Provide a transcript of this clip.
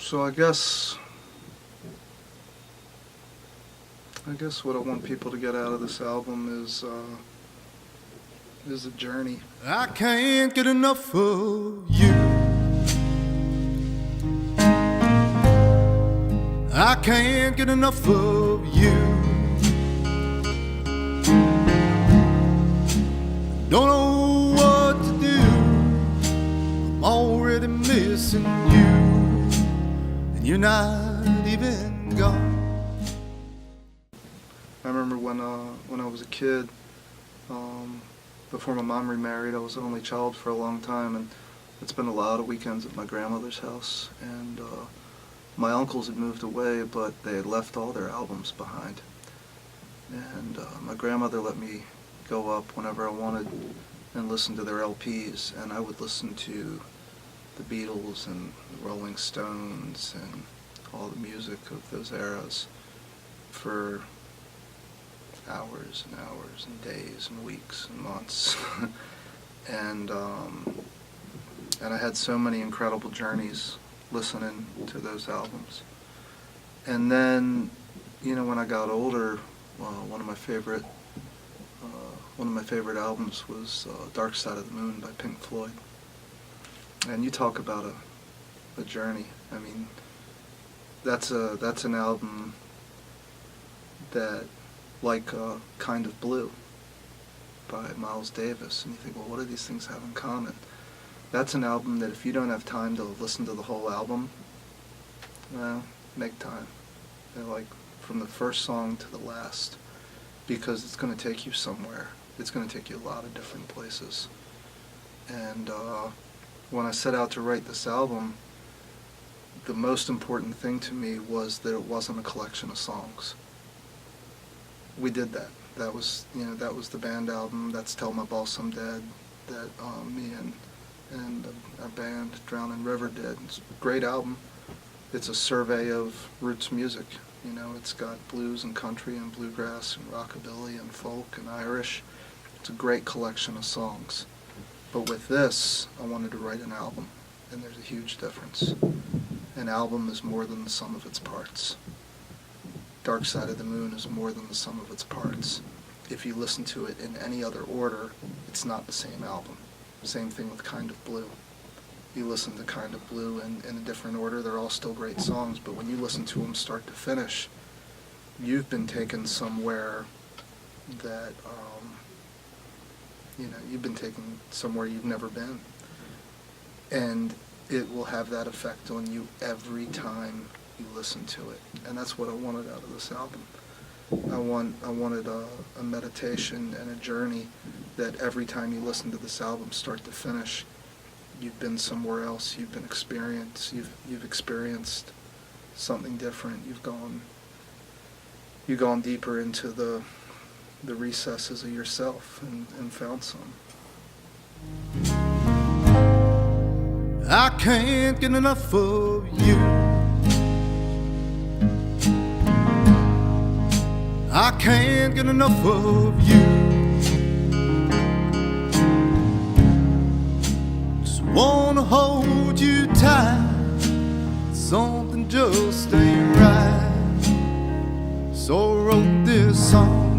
So I guess what I want people to get out of this album is a journey. I can't get enough of you. I can't get enough of you. Don't know what to do. I'm already missing you, and you're not even gone. I remember when I was a kid, before my mom remarried, I was an only child for a long time, and I'd spent a lot of weekends at my grandmother's house. And my uncles had moved away, but they had left all their albums behind. And my grandmother let me go up whenever I wanted and listen to their LPs, and I would listen to the Beatles and the Rolling Stones and all the music of those eras for hours and hours and days and weeks and months. and I had so many incredible journeys listening to those albums. And then, when I got older, one of my favorite albums was Dark Side of the Moon by Pink Floyd. And you talk about a journey. I mean, that's an album that, like Kind of Blue by Miles Davis, and you think, well, what do these things have in common? That's an album that if you don't have time to listen to the whole album, well, make time. Like from the first song to the last, because it's going to take you somewhere. It's going to take you a lot of different places. And when I set out to write this album, the most important thing to me was that it wasn't a collection of songs. We did that. That was the band album. That's Tell My Boss I'm Dead, that me and our band Drowning River did. It's a great album. It's a survey of roots music. It's got blues and country and bluegrass and rockabilly and folk and Irish. It's a great collection of songs. But with this, I wanted to write an album, and there's a huge difference. An album is more than the sum of its parts. Dark Side of the Moon is more than the sum of its parts. If you listen to it in any other order, it's not the same album. Same thing with Kind of Blue. You listen to Kind of Blue in a different order, they're all still great songs, but when you listen to them start to finish, you've been taken somewhere that, you've been taken somewhere you've never been. And it will have that effect on you every time you listen to it. And that's what I wanted out of this album. I wanted a meditation and a journey that every time you listen to this album, start to finish, you've been somewhere else. You've experienced something different. You've gone deeper into the recesses of yourself and found some. I can't get enough of you. I can't get enough of you. Just wanna hold you tight. Something just ain't right. So I wrote this song.